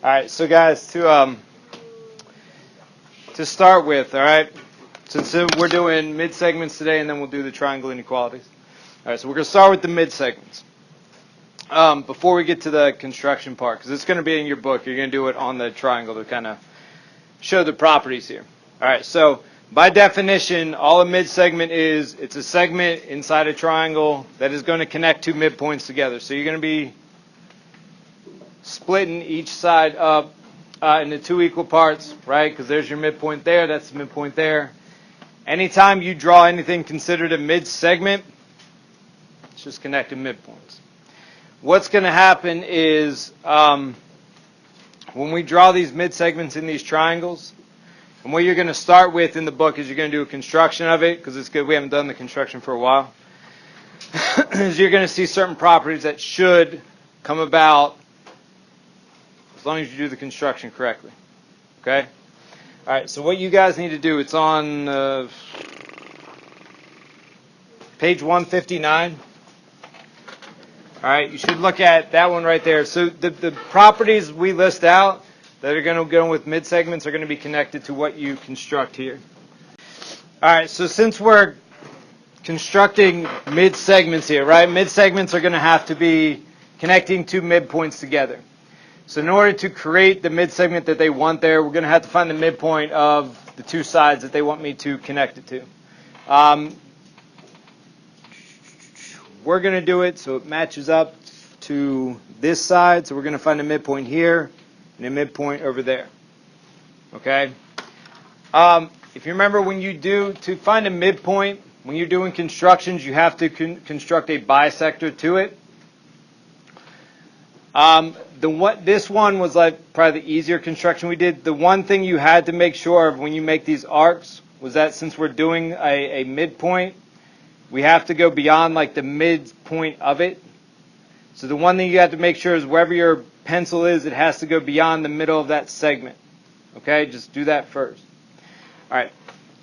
All right, so guys, to start with, all right, since we're doing mid-segments today, and then we'll do the triangle inequalities. All right, so we're going to start with the mid-segments. Before we get to the construction part, because it's going to be in your book, you're going to do it on the triangle to kind of show the properties here. All right, so by definition, all a mid-segment is, it's a segment inside a triangle that is going to connect two midpoints together. So you're going to be splitting each side up into two equal parts, right? Because there's your midpoint there, that's the midpoint there. Anytime you draw anything considered a mid-segment, it's just connecting midpoints. What's going to happen is when we draw these mid-segments in these triangles, and what you're going to start with in the book is you're going to do a construction of it, because it's good we haven't done the construction for a while, is you're going to see certain properties that should come about as long as you do the construction correctly. Okay? All right, so what you guys need to do, it's on page 159. All right, you should look at that one right there. So the properties we list out that are going to go with mid-segments are going to be connected to what you construct here. All right, so since we're constructing mid-segments here, right, mid-segments are going to have to be connecting two midpoints together. So in order to create the mid-segment that they want there, we're going to have to find the midpoint of the two sides that they want me to connect it to. We're going to do it so it matches up to this side. So we're going to find a midpoint here and a midpoint over there. Okay? If you remember, when you do, to find a midpoint, when you're doing constructions, you have to construct a bisector to it. This one was like probably the easier construction we did. The one thing you had to make sure of when you make these arcs was that since we're doing a midpoint, we have to go beyond like the midpoint of it. So the one thing you have to make sure is wherever your pencil is, it has to go beyond the middle of that segment. Okay, just do that first. All right,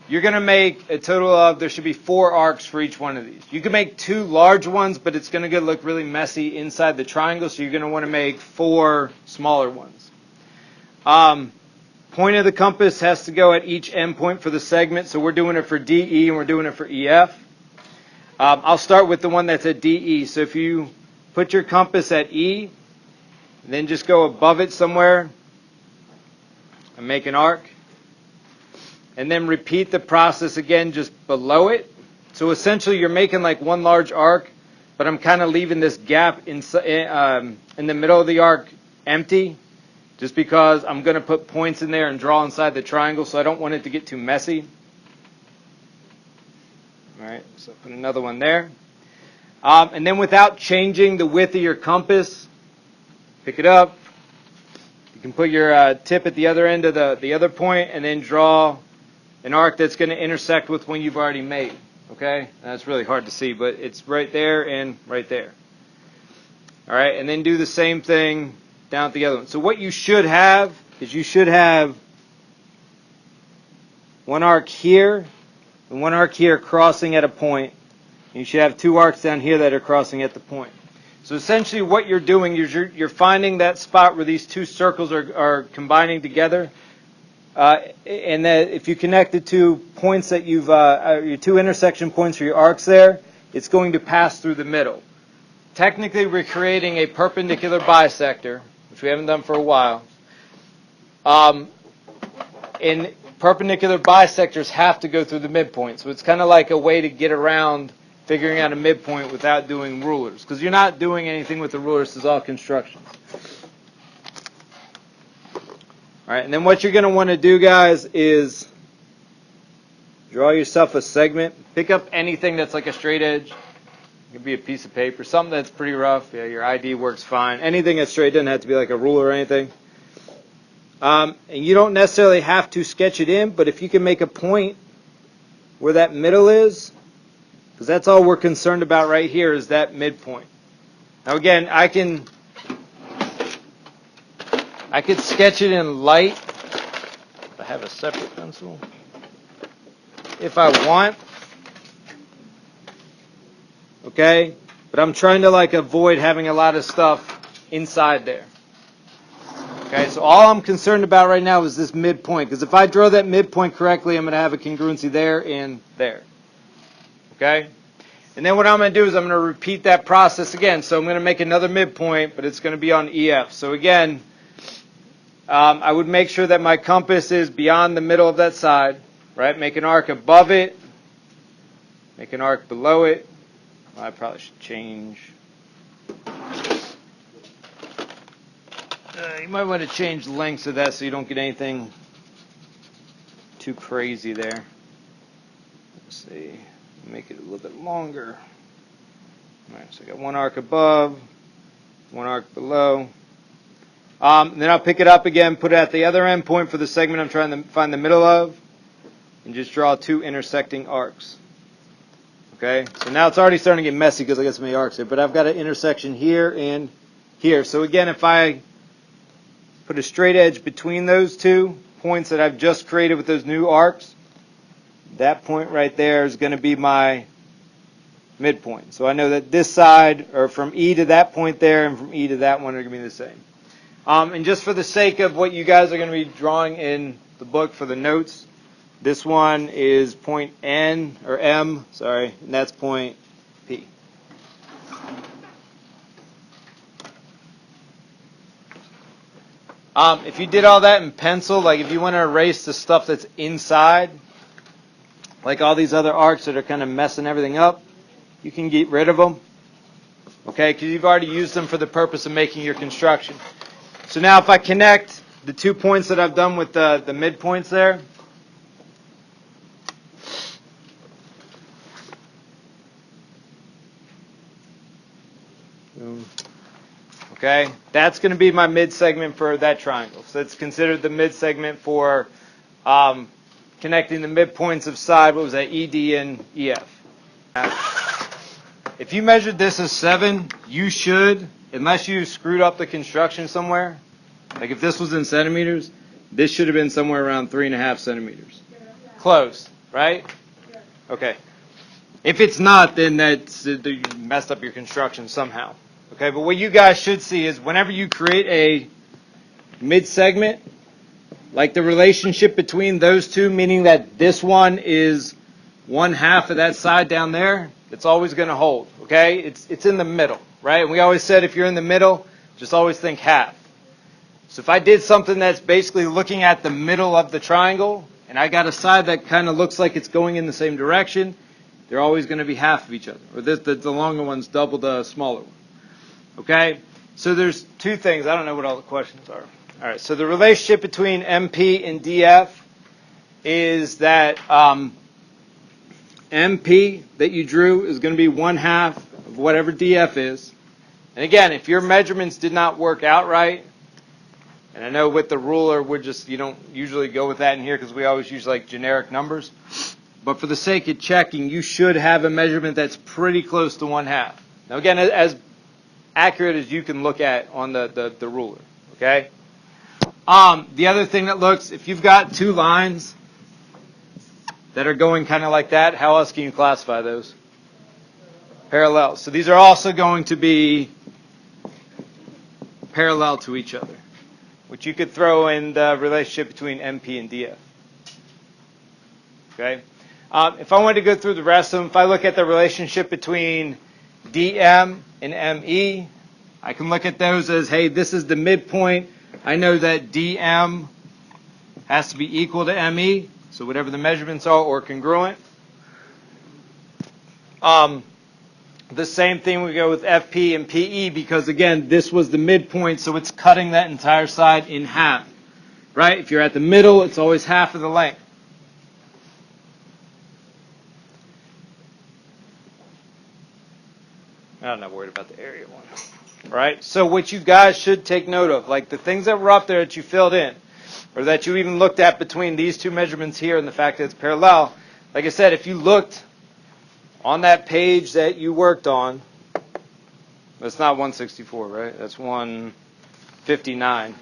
you're going to make a total of, there should be 4 arcs for each one of these. You can make 2 large ones, but it's going to look really messy inside the triangle, so you're going to want to make 4 smaller ones. Point of the compass has to go at each endpoint for the segment, so we're doing it for DE and we're doing it for EF. I'll start with the one that's at DE. So if you put your compass at E, then just go above it somewhere and make an arc. And then repeat the process again just below it. So essentially you're making like one large arc, but I'm kind of leaving this gap in the middle of the arc empty, just because I'm going to put points in there and draw inside the triangle, so I don't want it to get too messy. All right, so put another one there. And then without changing the width of your compass, pick it up. You can put your tip at the other end of the other point and then draw an arc that's going to intersect with one you've already made. Okay? That's really hard to see, but it's right there and right there. All right, and then do the same thing down at the other one. So what you should have is you should have one arc here and one arc here crossing at a point. And you should have 2 arcs down here that are crossing at the point. So essentially what you're doing is you're finding that spot where these 2 circles are combining together. And that if you connect the 2 points that you've, your 2 intersection points for your arcs there, it's going to pass through the middle. Technically, we're creating a perpendicular bisector, which we haven't done for a while. And perpendicular bisectors have to go through the midpoint. So it's kind of like a way to get around figuring out a midpoint without doing rulers. Because you're not doing anything with the rulers. This is all construction. All right, and then what you're going to want to do, guys, is draw yourself a segment. Pick up anything that's like a straight edge. It could be a piece of paper, something that's pretty rough. Yeah, your ID works fine. Anything that's straight doesn't have to be like a ruler or anything. And you don't necessarily have to sketch it in, but if you can make a point where that middle is, because that's all we're concerned about right here is that midpoint. Now again, I could sketch it in light. If I have a separate pencil, if I want. Okay, but I'm trying to like avoid having a lot of stuff inside there. Okay, so all I'm concerned about right now is this midpoint, because if I draw that midpoint correctly, I'm going to have a congruency there and there. Okay? And then what I'm going to do is I'm going to repeat that process again. So I'm going to make another midpoint, but it's going to be on EF. So again, I would make sure that my compass is beyond the middle of that side, right? Make an arc above it, make an arc below it. Well, I probably should change. You might want to change the lengths of that so you don't get anything too crazy there. Let's see. Make it a little bit longer. All right, so I got one arc above, one arc below. Then I'll pick it up again, put it at the other end point for the segment I'm trying to find the middle of, and just draw two intersecting arcs. Okay, so now it's already starting to get messy because I got so many arcs here, but I've got an intersection here and here. So again, if I put a straight edge between those two points that I've just created with those new arcs, that point right there is going to be my midpoint. So I know that this side, or from E to that point there, and from E to that one are going to be the same. And just for the sake of what you guys are going to be drawing in the book for the notes, this one is point N, or M, sorry, and that's point P. If you did all that in pencil, like if you want to erase the stuff that's inside, like all these other arcs that are kind of messing everything up, you can get rid of them, okay, because you've already used them for the purpose of making your construction. So now if I connect the 2 points that I've done with the midpoints there, okay, that's going to be my mid-segment for that triangle. So it's considered the mid-segment for connecting the midpoints of side, what was that, ED and EF. If you measured this as 7, you should, unless you screwed up the construction somewhere, like if this was in centimeters, this should have been somewhere around 3.5 centimeters. Close, right? Okay. If it's not, then that's, you messed up your construction somehow. Okay, but what you guys should see is whenever you create a mid-segment, like the relationship between those two, meaning that this one is 1/2 of that side down there, it's always going to hold, okay? It's in the middle, right? And we always said if you're in the middle, just always think half. So if I did something that's basically looking at the middle of the triangle, and I got a side that kind of looks like it's going in the same direction, they're always going to be half of each other. Or the longer one's double the smaller one. Okay? So there's two things. I don't know what all the questions are. All right, so the relationship between MP and DF is that MP that you drew is going to be 1/2 of whatever DF is. And again, if your measurements did not work out right, and I know with the ruler, you don't usually go with that in here because we always use like generic numbers. But for the sake of checking, you should have a measurement that's pretty close to 1/2. Now again, as accurate as you can look at on the ruler, okay? The other thing that looks, if you've got two lines that are going kind of like that, how else can you classify those? Parallel. So these are also going to be parallel to each other, which you could throw in the relationship between MP and DF. Okay? If I wanted to go through the rest of them, if I look at the relationship between DM and ME, I can look at those as, hey, this is the midpoint. I know that DM has to be equal to ME, so whatever the measurements are, or congruent. The same thing we go with FP and PE because, again, this was the midpoint, so it's cutting that entire side in half. Right? If you're at the middle, it's always half of the length. I'm not worried about the area one. Right? So what you guys should take note of, like the things that were up there that you filled in, or that you even looked at between these two measurements here and the fact that it's parallel, like I said, if you looked on that page that you worked on, that's not 164, right? That's 159.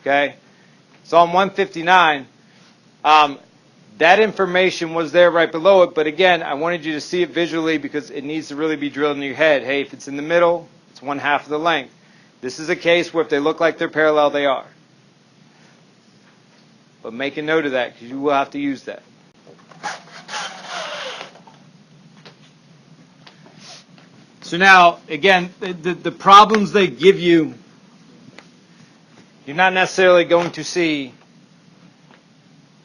Okay? So on 159, that information was there right below it, but again, I wanted you to see it visually because it needs to really be drilled in your head. Hey, if it's in the middle, it's 1/2 of the length. This is a case where if they look like they're parallel, they are. But make a note of that because you will have to use that. So now, again, the problems they give you, you're not necessarily going to see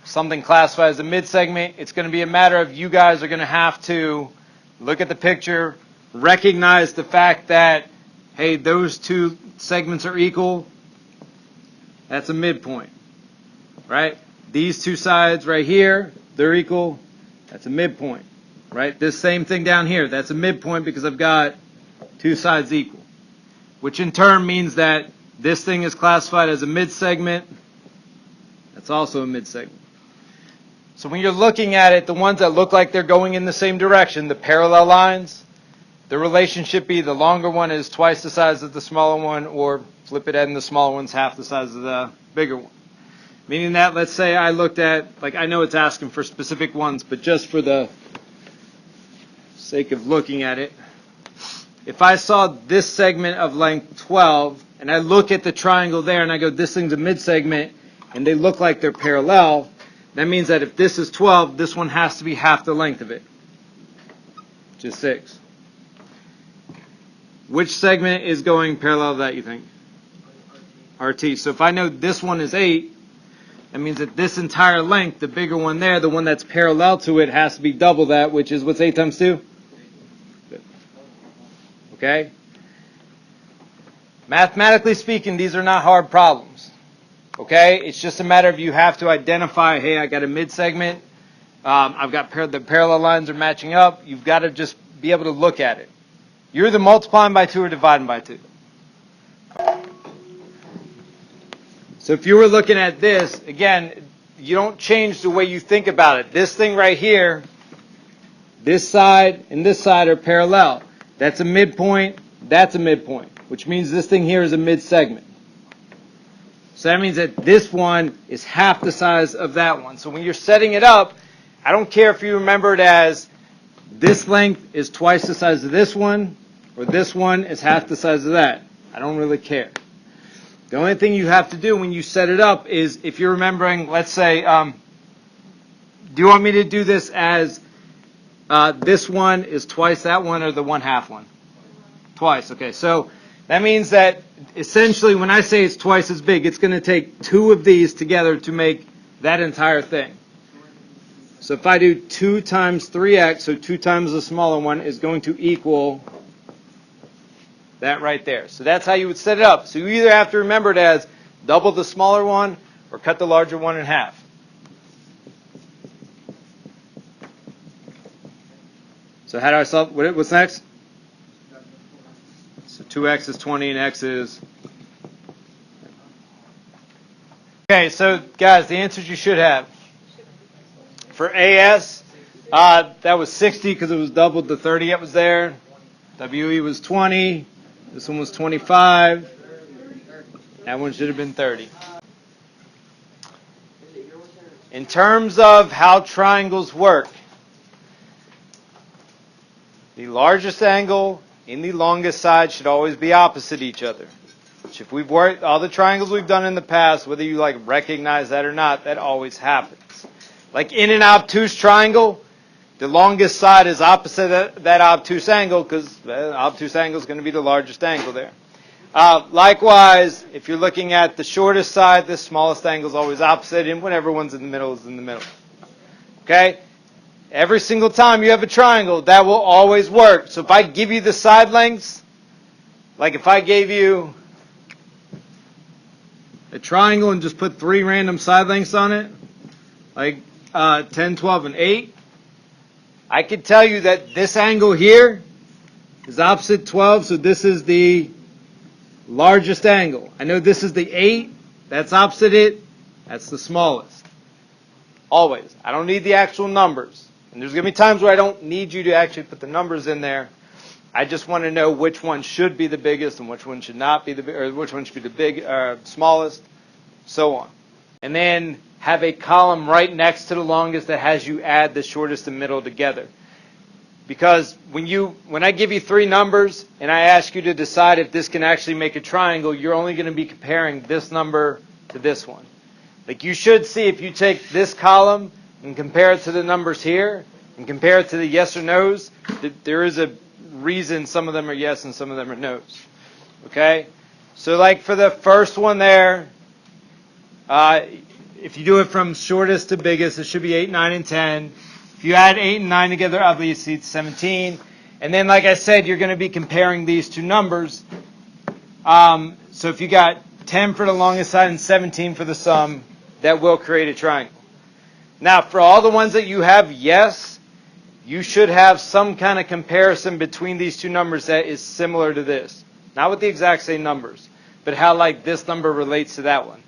something classified as a midsegment. It's going to be a matter of you guys are going to have to look at the picture, recognize the fact that, hey, those two segments are equal. That's a midpoint, right? These two sides right here, they're equal. That's a midpoint, right? This same thing down here, that's a midpoint because I've got two sides equal, which in turn means that this thing is classified as a midsegment. That's also a midsegment. So when you're looking at it, the ones that look like they're going in the same direction, the parallel lines, the relationship be the longer one is twice the size of the smaller one, or flip it and the smaller one's half the size of the bigger one. Meaning that, let's say I looked at, like I know it's asking for specific ones, but just for the sake of looking at it, if I saw this segment of length 12, and I look at the triangle there and I go, this thing's a midsegment, and they look like they're parallel, that means that if this is 12, this one has to be half the length of it, which is 6. Which segment is going parallel to that, you think? RT. So if I know this one is 8, that means that this entire length, the bigger one there, the one that's parallel to it, has to be double that, which is, what's 8 times 2? Okay? Mathematically speaking, these are not hard problems. Okay? It's just a matter of you have to identify, hey, I got a midsegment. I've got the parallel lines are matching up. You've got to just be able to look at it. You're either multiplying by 2 or dividing by 2. So if you were looking at this, again, you don't change the way you think about it. This thing right here, this side and this side are parallel. That's a midpoint, that's a midpoint, which means this thing here is a midsegment. So that means that this one is half the size of that one. So when you're setting it up, I don't care if you remember it as this length is twice the size of this one, or this one is half the size of that. I don't really care. The only thing you have to do when you set it up is, if you're remembering, let's say, do you want me to do this as this one is twice that one, or the 1/2 one? Twice, okay. So that means that essentially when I say it's twice as big, it's going to take 2 of these together to make that entire thing. So if I do 2 times 3x, so 2 times the smaller one, is going to equal that right there. So that's how you would set it up. So you either have to remember it as double the smaller one or cut the larger one in half. So how do I solve? What's next? So 2x is 20 and x is... Okay, so guys, the answers you should have. For AS, that was 60 because it was doubled the 30 that was there. WE was 20. This one was 25. That one should have been 30. In terms of how triangles work, the largest angle in the longest side should always be opposite each other. Which, if we've worked all the triangles we've done in the past, whether you like recognize that or not, that always happens. Like in an obtuse triangle, the longest side is opposite that obtuse angle because the obtuse angle is going to be the largest angle there. Likewise, if you're looking at the shortest side, the smallest angle is always opposite, and whenever one's in the middle is in the middle. Okay? Every single time you have a triangle, that will always work. So if I give you the side lengths, like if I gave you a triangle and just put 3 random side lengths on it, like 10, 12, and 8, I could tell you that this angle here is opposite 12, so this is the largest angle. I know this is the 8, that's opposite it, that's the smallest. Always. I don't need the actual numbers. And there's going to be times where I don't need you to actually put the numbers in there. I just want to know which one should be the biggest and which one should not be or which one should be the smallest, so on. And then have a column right next to the longest that has you add the shortest and middle together. Because when I give you three numbers and I ask you to decide if this can actually make a triangle, you're only going to be comparing this number to this one. Like you should see if you take this column and compare it to the numbers here and compare it to the yes or no's, that there is a reason some of them are yes and some of them are no's. Okay? So like for the first one there, if you do it from shortest to biggest, it should be 8, 9, and 10. If you add 8 and 9 together, obviously it's 17. And then, like I said, you're going to be comparing these two numbers. So if you got 10 for the longest side and 17 for the sum, that will create a triangle. Now, for all the ones that you have yes, you should have some kind of comparison between these two numbers that is similar to this. Not with the exact same numbers, but how like this number relates to that one.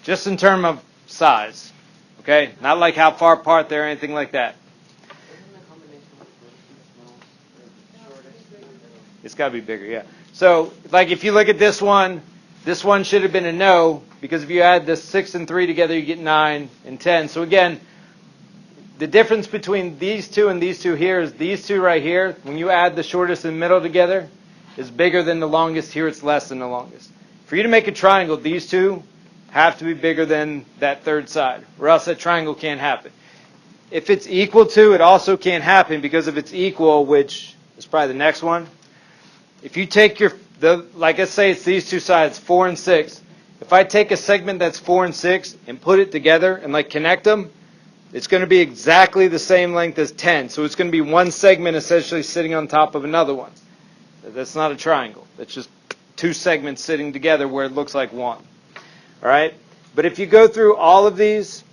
Just in terms of size. Okay? Not like how far apart they're or anything like that. It's got to be bigger, yeah. So, like if you look at this one should have been a no, because if you add the 6 and 3 together, you get 9 and 10. So again, the difference between these two and these two here is these two right here, when you add the shortest and middle together, is bigger than the longest. Here it's less than the longest. For you to make a triangle, these two have to be bigger than that third side, or else that triangle can't happen. If it's equal to, it also can't happen, because if it's equal, which is probably the next one, if you take like let's say it's these two sides, 4 and 6. If I take a segment that's 4 and 6 and put it together and like connect them, it's going to be exactly the same length as 10. So it's going to be one segment essentially sitting on top of another one. That's not a triangle. That's just two segments sitting together where it looks like one. All right? But if you go through all of these,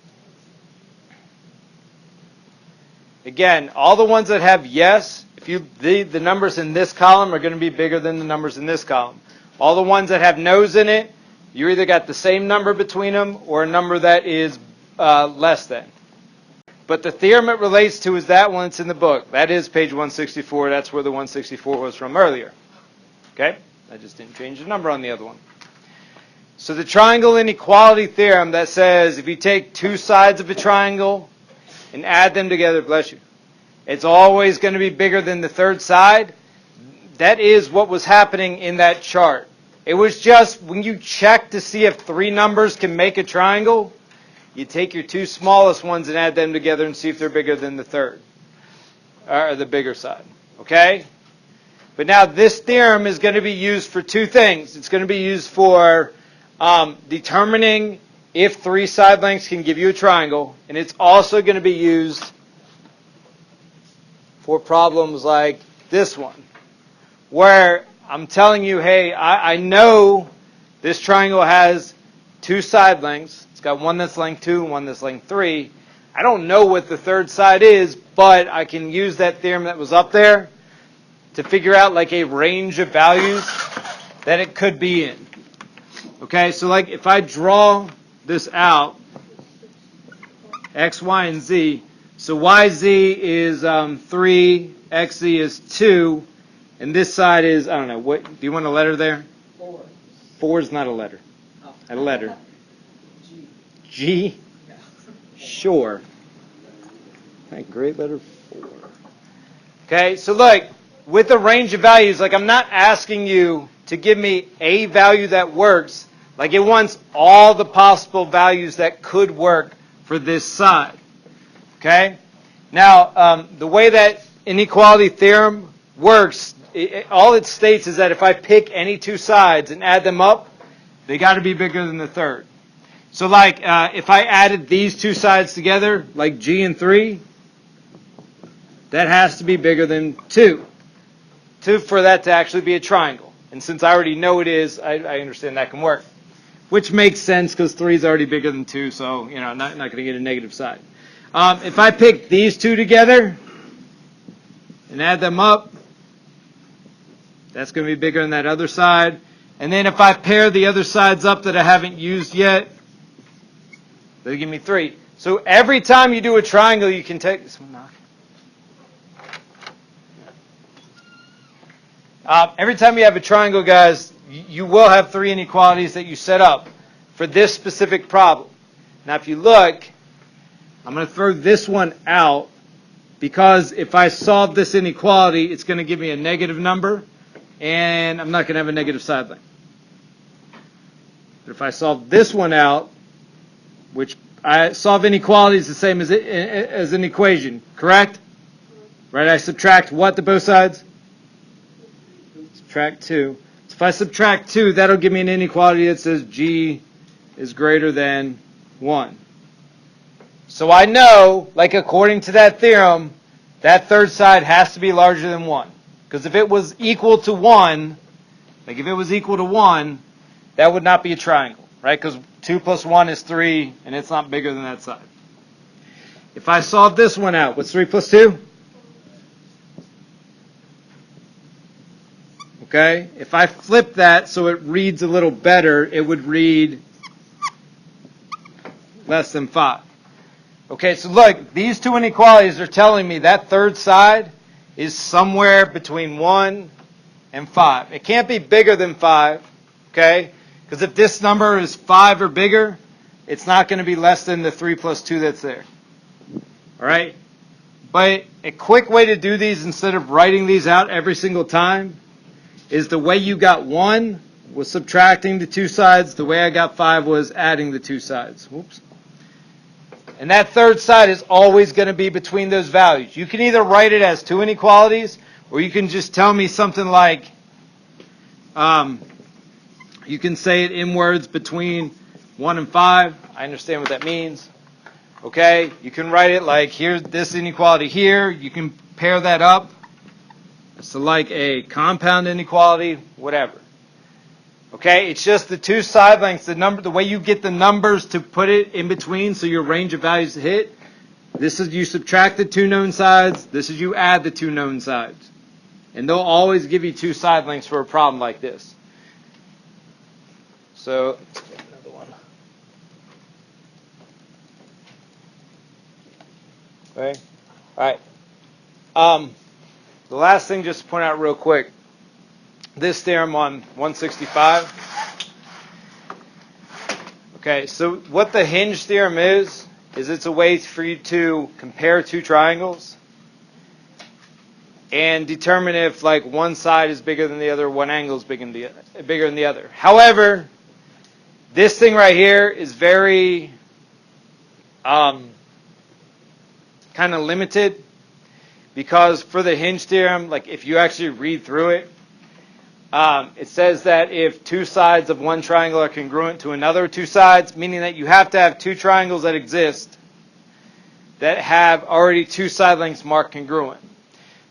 again, all the ones that have yes, the numbers in this column are going to be bigger than the numbers in this column. All the ones that have no's in it, you either got the same number between them or a number that is less than. But the theorem it relates to is that one that's in the book. That is page 164. That's where the 164 was from earlier. Okay? I just didn't change the number on the other one. So the triangle inequality theorem that says if you take two sides of a triangle and add them together, bless you, it's always going to be bigger than the third side. That is what was happening in that chart. It was just when you check to see if three numbers can make a triangle, you take your two smallest ones and add them together and see if they're bigger than the third, or the bigger side. Okay? But now this theorem is going to be used for two things. It's going to be used for determining if three side lengths can give you a triangle, and it's also going to be used for problems like this one, where I'm telling you, hey, I know this triangle has two side lengths. It's got one that's length 2 and one that's length 3. I don't know what the third side is, but I can use that theorem that was up there to figure out like a range of values that it could be in. Okay, so like if I draw this out, x, y, and z, so yz is 3, xz is 2, and this side is, I don't know, what, do you want a letter there? 4. 4 is not a letter. Oh. A letter. G. G? Yeah. Sure. Okay, great letter 4. Okay, so look, with a range of values, like I'm not asking you to give me a value that works. Like it wants all the possible values that could work for this side. Okay? Now, the way that inequality theorem works, all it states is that if I pick any two sides and add them up, they got to be bigger than the third. So like if I added these two sides together, like G and 3, that has to be bigger than 2. 2 for that to actually be a triangle. And since I already know it is, I understand that can work. Which makes sense because 3 is already bigger than 2, so I'm not going to get a negative side. If I pick these two together and add them up, that's going to be bigger than that other side. And then if I pair the other sides up that I haven't used yet, they'll give me 3. So every time you do a triangle, you can take this one. Every time you have a triangle, guys, you will have 3 inequalities that you set up for this specific problem. Now, if you look, I'm going to throw this one out because if I solve this inequality, it's going to give me a negative number, and I'm not going to have a negative side length. But if I solve this one out, which I solve inequalities the same as an equation, correct? Right, I subtract what to both sides? Subtract 2. So if I subtract 2, that'll give me an inequality that says g is greater than 1. So I know, like according to that theorem, that third side has to be larger than 1. Because if it was equal to 1, like if it was equal to 1, that would not be a triangle, right? Because 2 plus 1 is 3, and it's not bigger than that side. If I solve this one out, what's 3 plus 2? Okay? If I flip that so it reads a little better, it would read less than 5. Okay, so look, these two inequalities are telling me that third side is somewhere between 1 and 5. It can't be bigger than 5, okay? Because if this number is 5 or bigger, it's not going to be less than the 3 plus 2 that's there. All right? But a quick way to do these instead of writing these out every single time is the way you got 1 was subtracting the two sides. The way I got 5 was adding the two sides. Whoops. And that third side is always going to be between those values. You can either write it as two inequalities, or you can just tell me something like, you can say it in words between 1 and 5. I understand what that means. Okay? You can write it like, here's this inequality here. You can pair that up. So like a compound inequality, whatever. Okay, it's just the two side lengths, the way you get the numbers to put it in between so your range of values to hit. This is you subtract the two known sides, this is you add the two known sides. And they'll always give you two side lengths for a problem like this. So, let's get another one. Okay, all right. The last thing just to point out real quick. This theorem on 165. Okay, so what the hinge theorem is it's a way for you to compare two triangles and determine if like one side is bigger than the other, one angle is bigger than the other. However, this thing right here is very kind of limited because for the hinge theorem, like if you actually read through it, it says that if two sides of one triangle are congruent to another two sides, meaning that you have to have two triangles that exist that have already two side lengths marked congruent.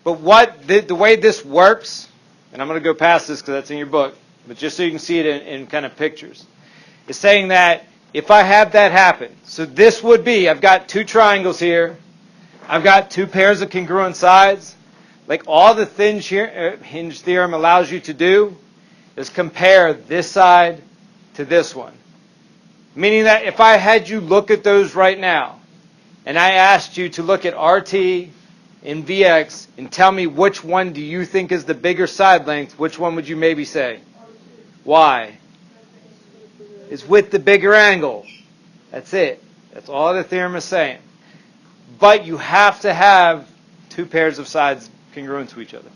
But what the way this works, and I'm going to go past this because that's in your book, but just so you can see it in kind of pictures, is saying that if I have that happen, so this would be, I've got two triangles here, I've got two pairs of congruent sides. Like all the hinge theorem allows you to do is compare this side to this one. Meaning that if I had you look at those right now, and I asked you to look at RT and VX and tell me which one do you think is the bigger side length, which one would you maybe say? Why? It's with the bigger angle. That's it. That's all the theorem is saying. But you have to have two pairs of sides congruent to each other.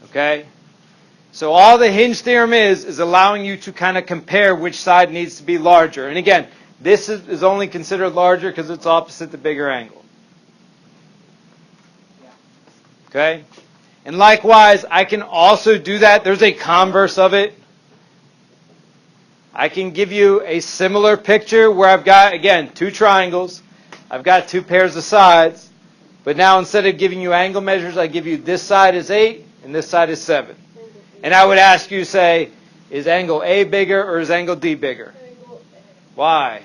Okay? So all the hinge theorem is allowing you to kind of compare which side needs to be larger. And again, this is only considered larger because it's opposite the bigger angle. Okay? And likewise, I can also do that. There's a converse of it. I can give you a similar picture where I've got, again, two triangles. I've got two pairs of sides. But now instead of giving you angle measures, I give you this side is 8 and this side is 7. And I would ask you, say, is angle A bigger or is angle D bigger? Why?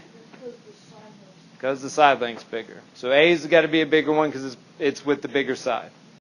Because the side length's bigger. So A's got to be a bigger one because it's with the bigger side.